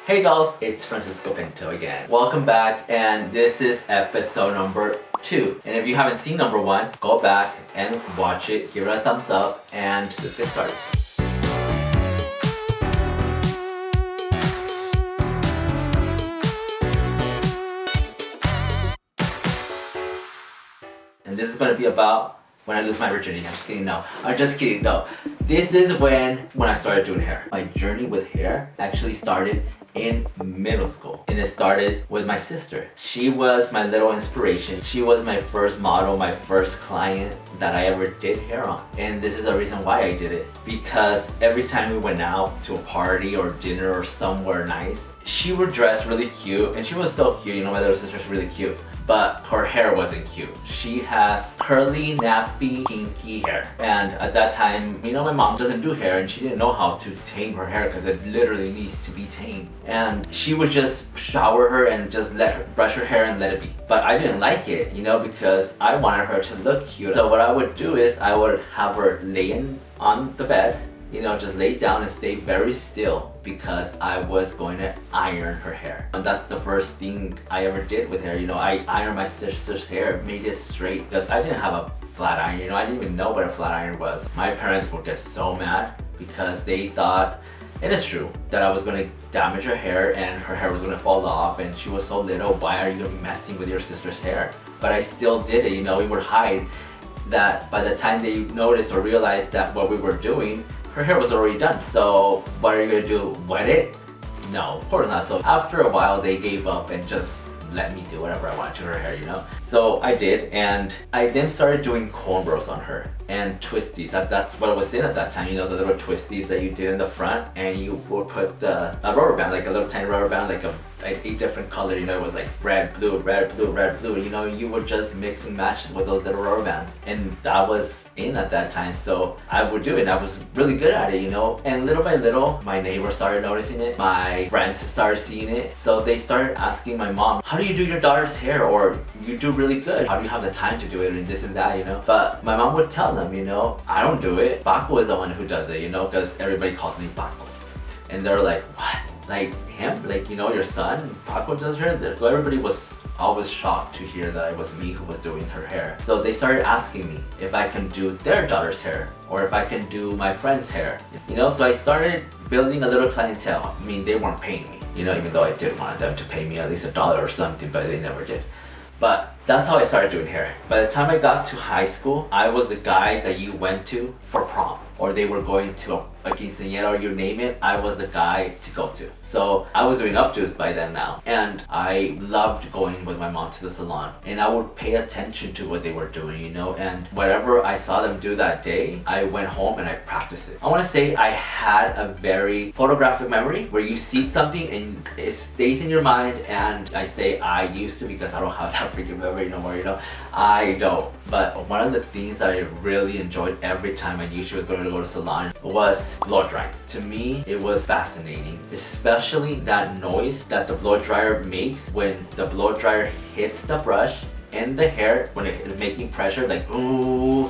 Hey dolls, it's Francisco Pinto again. Welcome back, and this is episode number 2. And if you haven't seen number 1, go back and watch it, give it a thumbs up, and let's get started. And this is going to be about when I lose my virginity. I'm just kidding, no. I'm just kidding, no. This is when I started doing hair. My journey with hair actually started in middle school, and it started with my sister. She was my little inspiration. She was my first model, my first client that I ever did hair on. And this is the reason why I did it, because every time we went out to a party or dinner or somewhere nice, she would dress really cute, and she was still cute, you know, my little sister's really cute, but her hair wasn't cute. She has curly, nappy, kinky hair. And at that time, you know, my mom doesn't do hair, and she didn't know how to tame her hair because it literally needs to be tamed. And she would just shower her and just let her brush her hair and let it be. But I didn't like it, you know, because I wanted her to look cute. So what I would do is I would have her laying on the bed, you know, just lay down and stay very still, because I was going to iron her hair. And that's the first thing I ever did with hair. You know, I ironed my sister's hair, made it straight, because I didn't have a flat iron. You know, I didn't even know what a flat iron was. My parents would get so mad because they thought, and it's true, that I was going to damage her hair and her hair was going to fall off, and she was so little, why are you messing with your sister's hair? But I still did it, you know, we would hide that. By the time they noticed or realized that what we were doing, her hair was already done. So what are you gonna do, wet it? No, of course not. So after a while they gave up and just let me do whatever I wanted to her hair, you know? So I did, and I then started doing cornrows on her and twisties. That's what I was in at that time, you know, the little twisties that you did in the front, and you would put a rubber band, like a little tiny rubber band, like a different color, you know, it was like red, blue, red, blue, red, blue, you know, you would just mix and match with those little rubber bands. And that was in at that time, so I would do it, and I was really good at it, you know. And little by little, my neighbors started noticing it, my friends started seeing it, so they started asking my mom, how do you do your daughter's hair? Or you do really good, how do you have the time to do it, and this and that, you know. But my mom would tell them, you know, I don't do it, Paco is the one who does it, you know, because everybody calls me Paco. And they're like, what? Like him? Like, you know, your son? Paco does her hair? So everybody was always shocked to hear that it was me who was doing her hair. So they started asking me if I can do their daughter's hair, or if I can do my friend's hair, you know. So I started building a little clientele. I mean, they weren't paying me, you know, even though I did want them to pay me at least $1 or something, but they never did. But that's how I started doing hair. By the time I got to high school, I was the guy that you went to for prom, or they were going to a quinceañera, or you name it, I was the guy to go to. So I was doing updos by then now, and I loved going with my mom to the salon, and I would pay attention to what they were doing, you know, and whatever I saw them do that day, I went home and I practiced it. I want to say I had a very photographic memory, where you see something and it stays in your mind, and I say I used to, because I don't have that freaking memory no more, you know. I don't. But one of the things that I really enjoyed every time I knew she was going to go to salon was blow drying. To me, it was fascinating, especially that noise that the blow dryer makes when the blow dryer hits the brush and the hair, when it is making pressure, like ooh.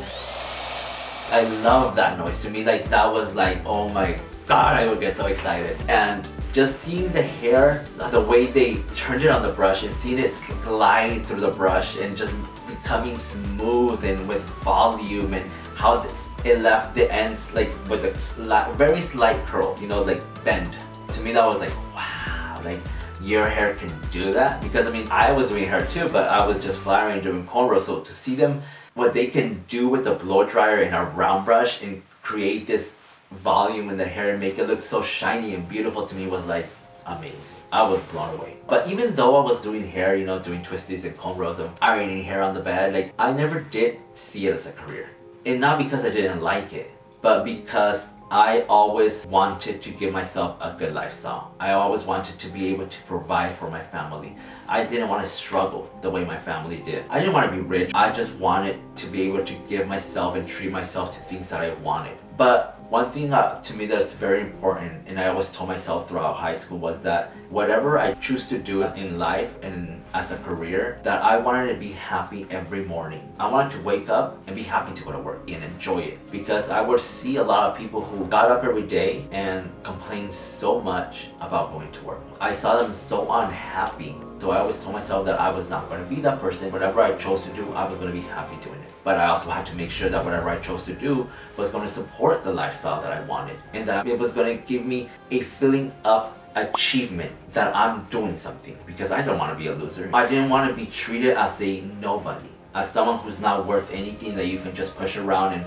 I love that noise. To me, like, that was like, oh my god, I would get so excited. And just seeing the hair, the way they turned it on the brush, and seeing it glide through the brush and just becoming smooth and with volume, and how it left the ends like with a very slight curl, you know, like bend. To me, that was like, wow, like your hair can do that. Because I mean, I was doing hair too, but I was just flat ironing, doing cornrows. So to see them, what they can do with the blow dryer and a round brush and create this volume in the hair and make it look so shiny and beautiful, to me was like amazing. I was blown away. But even though I was doing hair, you know, doing twisties and cornrows and ironing hair on the bed, like, I never did see it as a career. And not because I didn't like it, but because I always wanted to give myself a good lifestyle. I always wanted to be able to provide for my family. I didn't want to struggle the way my family did. I didn't want to be rich. I just wanted to be able to give myself and treat myself to things that I wanted. But one thing that to me that's very important, and I always told myself throughout high school, was that whatever I choose to do in life and as a career, that I wanted to be happy every morning. I wanted to wake up and be happy to go to work and enjoy it. Because I would see a lot of people who got up every day and complained so much about going to work. I saw them so unhappy. So I always told myself that I was not going to be that person. Whatever I chose to do, I was going to be happy doing it. But I also had to make sure that whatever I chose to do was going to support the lifestyle that I wanted, and that it was going to give me a feeling of achievement that I'm doing something, because I don't want to be a loser. I didn't want to be treated as a nobody, as someone who's not worth anything that you can just push around and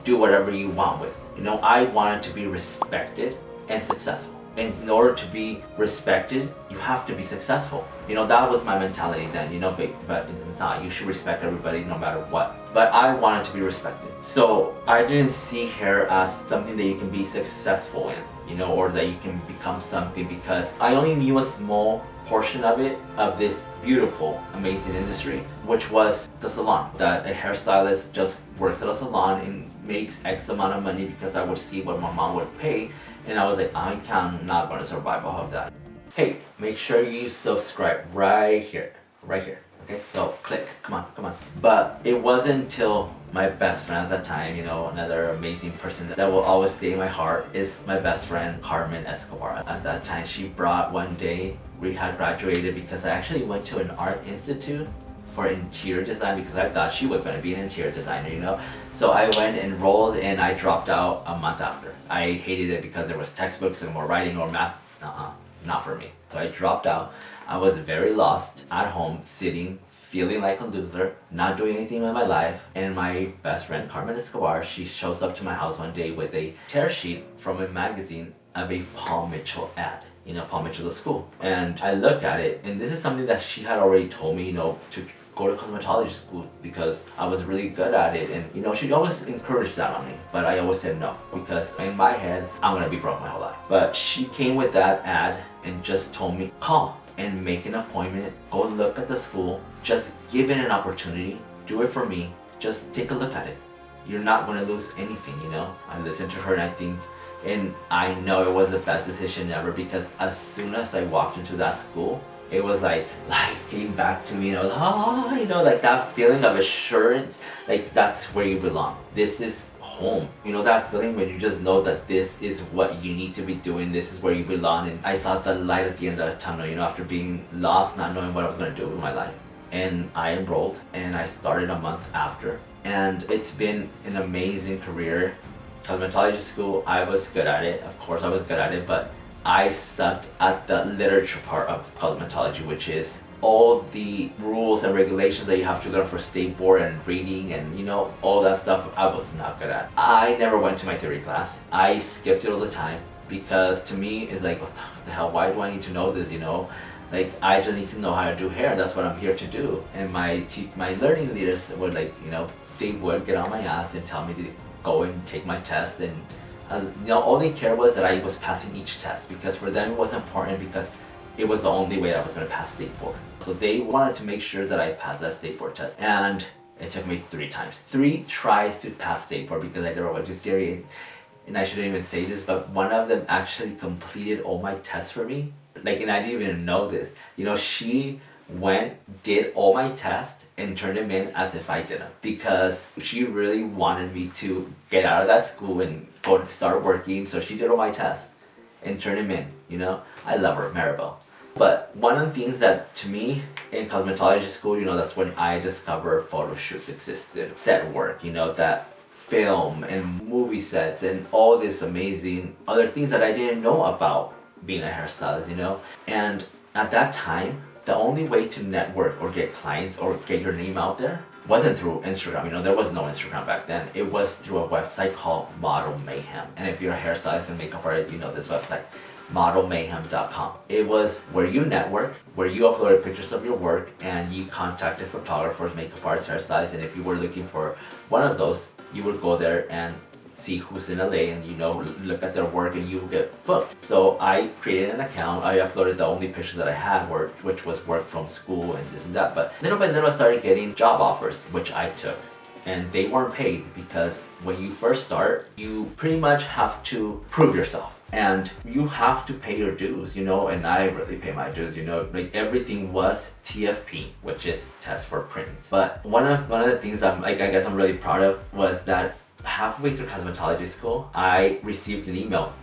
do whatever you want with. You know, I wanted to be respected and successful. And in order to be respected, you have to be successful. You know, that was my mentality then, you know, but it's not. You should respect everybody no matter what. But I wanted to be respected. So I didn't see hair as something that you can be successful in, you know, or that you can become something, because I only knew a small portion of it, of this beautiful, amazing industry, which was the salon. That a hairstylist just works at a salon and makes X amount of money, because I would see what my mom would pay. And I was like, I'm not going to survive off of that. Hey, make sure you subscribe right here. Okay, so click, come on. But it wasn't until my best friend at that time, you know, another amazing person that will always stay in my heart, is my best friend, Carmen Escobar. At that time, she brought one day, we had graduated, because I actually went to an art institute for interior design, because I thought she was going to be an interior designer, you know. So I went, enrolled, and I dropped out a month after. I hated it because there was textbooks and more writing or math. Not for me. So I dropped out. I was very lost at home, sitting, feeling like a loser, not doing anything with my life. And my best friend, Carmen Escobar, she shows up to my house one day with a tear sheet from a magazine of a Paul Mitchell ad. You know, Paul Mitchell, the school. And I look at it, and this is something that she had already told me, you know, to go to cosmetology school, because I was really good at it. And you know, she always encouraged that on me, but I always said no, because in my head, I'm gonna be broke my whole life. But she came with that ad and just told me, call and make an appointment, go look at the school, just give it an opportunity, do it for me, just take a look at it. You're not gonna lose anything, you know. I listened to her, and I know it was the best decision ever, because as soon as I walked into that school, it was like life came back to me, and I was like, you know, like that feeling of assurance, like that's where you belong. This is home. You know, that feeling when you just know that this is what you need to be doing, this is where you belong. And I saw the light at the end of the tunnel, you know, after being lost, not knowing what I was going to do with my life. And I enrolled, and I started a month after. And it's been an amazing career. Cosmetology school, I was good at it. Of course I was good at it, but I sucked at the literature part of cosmetology, which is all the rules and regulations that you have to learn for state board and reading and, you know, all that stuff. I was not good at. I never went to my theory class. I skipped it all the time, because to me it's like, what the hell, why do I need to know this, you know? Like, I just need to know how to do hair. That's what I'm here to do. And my learning leaders would, like, you know, they would get on my ass and tell me to go and take my test. And you know, all they cared was that I was passing each test, because for them it was important, because it was the only way I was going to pass state board. So they wanted to make sure that I passed that state board test. And it took me 3 tries to pass state board, because I never went to theory. And I shouldn't even say this, but one of them actually completed all my tests for me. Like, and I didn't even know this. You know, she went, did all my tests, and turned them in as if I didn't, because she really wanted me to get out of that school and go to start working. So she did all my tests and turned them in, you know. I love her, Maribel. But one of the things that, to me, in cosmetology school, you know, that's when I discovered photo shoots existed, set work, you know, that film and movie sets and all this amazing other things that I didn't know about being a hairstylist, you know. And at that time, the only way to network or get clients or get your name out there wasn't through Instagram. You know, there was no Instagram back then. It was through a website called Model Mayhem. And if you're a hairstylist and makeup artist, you know this website, modelmayhem.com. It was where you network, where you uploaded pictures of your work, and you contacted photographers, makeup artists, hairstylists, and if you were looking for one of those, you would go there and see who's in LA and, you know, look at their work, and you will get booked. So I created an account. I uploaded the only pictures that I had, which was work from school and this and that. But little by little I started getting job offers, which I took. And they weren't paid, because when you first start, you pretty much have to prove yourself. And you have to pay your dues, you know, and I really pay my dues, you know, like everything was TFP, which is test for prints. But one of the things I guess I'm really proud of was that halfway through cosmetology school, I received an email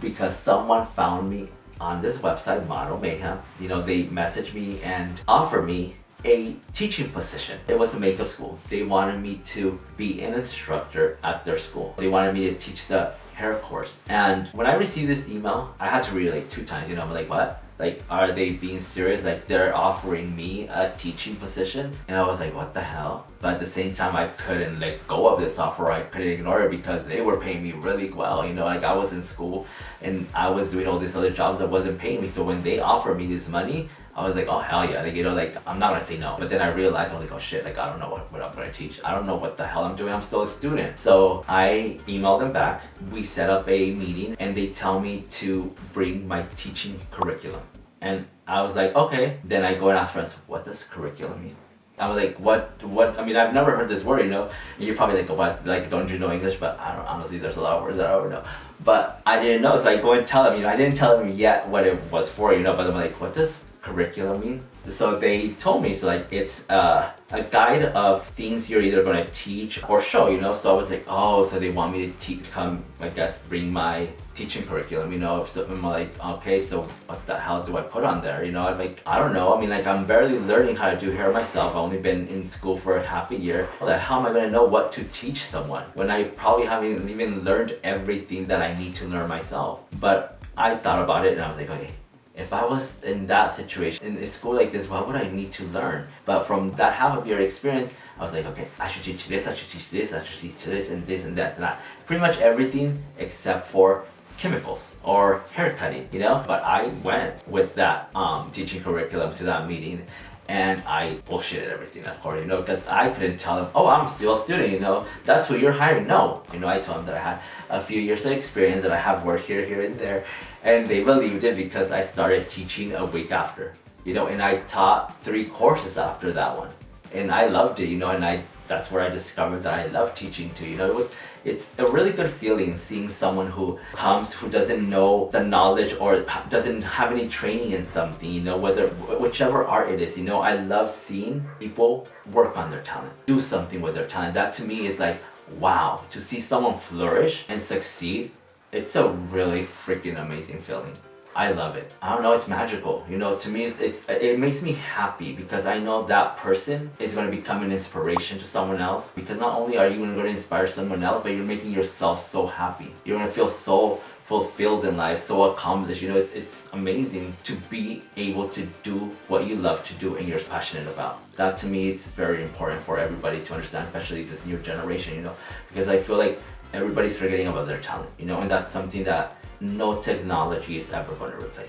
because someone found me on this website, Model Mayhem, you know, they messaged me and offered me a teaching position. It was a makeup school. They wanted me to be an instructor at their school. They wanted me to teach the hair course. And when I received this email, I had to read it like 2 times, you know, I'm like, what? Like, are they being serious? Like, they're offering me a teaching position? And I was like, what the hell? But at the same time, I couldn't let go of this offer. I couldn't ignore it because they were paying me really well. You know, like I was in school and I was doing all these other jobs that wasn't paying me. So when they offered me this money, I was like, oh hell yeah, like, you know, like I'm not gonna say no. But then I realized, I'm like, oh shit, like I don't know what I'm gonna teach. I don't know what the hell I'm doing. I'm still a student. So I emailed them back. We set up a meeting and they tell me to bring my teaching curriculum. And I was like, okay. Then I go and ask friends, what does curriculum mean? I was like, what, I mean, I've never heard this word, you know? And you're probably like, what, like, don't you know English? But I don't, honestly, there's a lot of words that I don't know. But I didn't know, so I go and tell them, you know, I didn't tell them yet what it was for, you know, but I'm like, what does curriculum mean? So they told me, so like, it's a guide of things you're either gonna teach or show, you know? So I was like, oh, so they want me to come, I guess, bring my teaching curriculum, you know? So I'm like, okay, so what the hell do I put on there? You know, I'm like, I don't know. I mean, like, I'm barely learning how to do hair myself. I've only been in school for half a year. How am I gonna know what to teach someone when I probably haven't even learned everything that I need to learn myself? But I thought about it and I was like, okay, if I was in that situation, in a school like this, what would I need to learn? But from that half of your experience, I was like, okay, I should teach this, I should teach this, I should teach this and this and that and that. Pretty much everything except for chemicals or hair cutting, you know? But I went with that teaching curriculum to that meeting and I bullshitted everything, of course, you know, because I couldn't tell them, oh, I'm still a student, you know, that's who you're hiring. No, you know, I told them that I had a few years of experience, that I have worked here and there, and they believed it because I started teaching a week after, you know, and I taught 3 courses after that one, and I loved it, you know, and that's where I discovered that I love teaching too, you know. It's a really good feeling seeing someone who comes who doesn't know the knowledge or doesn't have any training in something, you know, whichever art it is, you know. I love seeing people work on their talent, do something with their talent. That to me is like, wow, to see someone flourish and succeed, it's a really freaking amazing feeling. I love it. I don't know, it's magical. You know, to me, it makes me happy because I know that person is going to become an inspiration to someone else. Because not only are you going to inspire someone else, but you're making yourself so happy. You're going to feel so fulfilled in life, so accomplished. You know, it's amazing to be able to do what you love to do and you're passionate about. That to me is very important for everybody to understand, especially this new generation, you know, because I feel like everybody's forgetting about their talent, you know, and that's something that no technology is ever going to replace.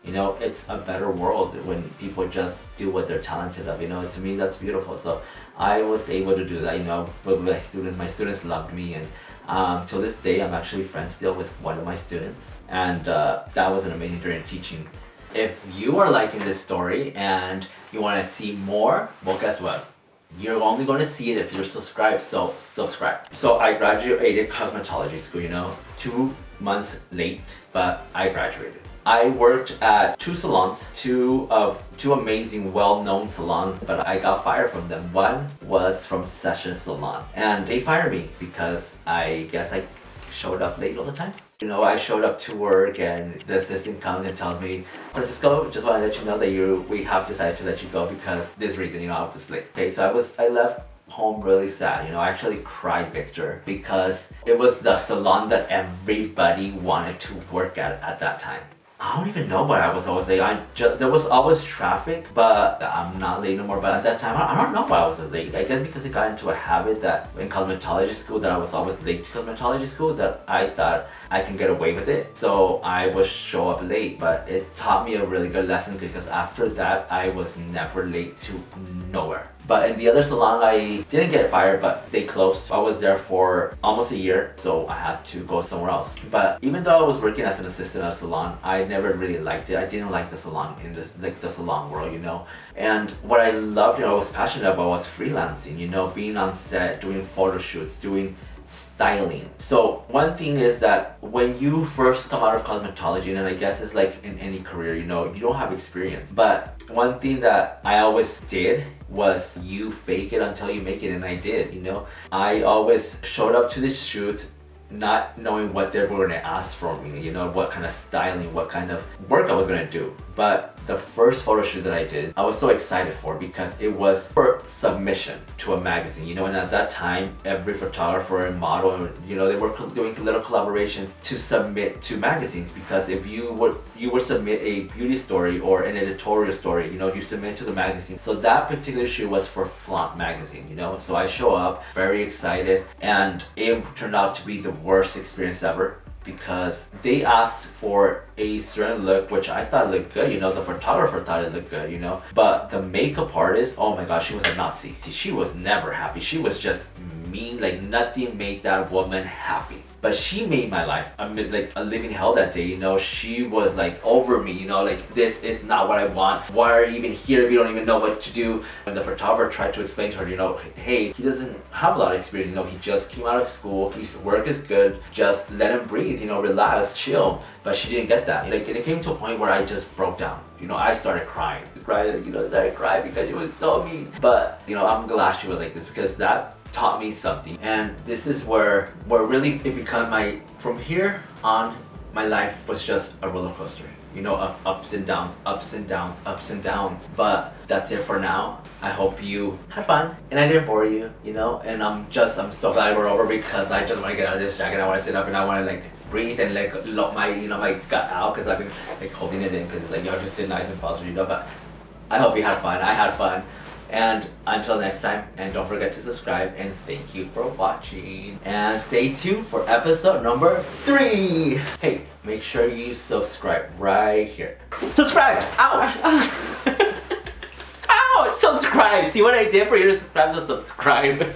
You know, it's a better world when people just do what they're talented of, you know. To me, that's beautiful. So I was able to do that, you know, with my students. My students loved me, and till this day, I'm actually friends still with one of my students, and that was an amazing journey teaching. If you are liking this story and you want to see more, well, guess what? You're only going to see it if you're subscribed, so subscribe. So I graduated cosmetology school, you know, 2 months late, but I graduated. I worked at 2 salons, two amazing, well-known salons, but I got fired from them. One was from Session Salon, and they fired me because I guess I showed up late all the time. You know, I showed up to work and the assistant comes and tells me, Francisco, just want to let you know that we have decided to let you go because this reason, you know, I was late. Okay, so I left home really sad, you know. I actually cried, Victor, because it was the salon that everybody wanted to work at that time. I don't even know why I was always late. There was always traffic, but I'm not late no more. But at that time, I don't know why I was late. I guess because I got into a habit that in cosmetology school that I was always late to cosmetology school, that I thought I can get away with it. So I would show up late, but it taught me a really good lesson because after that, I was never late to nowhere. But in the other salon, I didn't get fired, but they closed. I was there for almost a year, so I had to go somewhere else. But even though I was working as an assistant at a salon, I never really liked it. I didn't like the salon the salon world, you know. And what I loved, you know, I was passionate about was freelancing, you know, being on set, doing photo shoots, doing styling. So one thing is that when you first come out of cosmetology, and I guess it's like in any career, you know, you don't have experience. But one thing that I always did was you fake it until you make it, and I did, you know. I always showed up to this shoot not knowing what they were going to ask from me, you know, what kind of styling, what kind of work I was going to do. But the first photo shoot that I did, I was so excited for because it was for submission to a magazine, you know, and at that time, every photographer and model, you know, they were doing little collaborations to submit to magazines, because if you would submit a beauty story or an editorial story, you know, you submit to the magazine. So that particular shoot was for Flaunt magazine, you know, so I show up very excited, and it turned out to be the worst experience ever, because they asked for a certain look which I thought looked good, you know, the photographer thought it looked good, you know, but the makeup artist, oh my gosh, she was a Nazi. She was never happy. She was just mean, like nothing made that woman happy. But she made my life like a living hell that day, you know. She was like over me, you know, like this is not what I want. Why are you even here if you don't even know what to do? And the photographer tried to explain to her, you know, hey, he doesn't have a lot of experience, you know, he just came out of school, his work is good, just let him breathe, you know, relax, chill. But she didn't get that. Like, and it came to a point where I just broke down. You know, I started crying. Started crying because she was so mean. But, you know, I'm glad she was like this, because that taught me something. And this is where really it became from here on, my life was just a roller coaster. You know, of ups and downs, ups and downs, ups and downs. But that's it for now. I hope you had fun and I didn't bore you, you know, and I'm so glad we're over, because I just want to get out of this jacket. I want to sit up and I want to like breathe and like let my, you know, my gut out, because I've been like holding it in, because like you have to sit nice and positive, you know. But I hope you had fun. I had fun. And until next time, and don't forget to subscribe, and thank you for watching. And stay tuned for episode number 3. Hey, make sure you subscribe right here. Subscribe! Ouch! Ouch! Subscribe! See what I did for you to subscribe?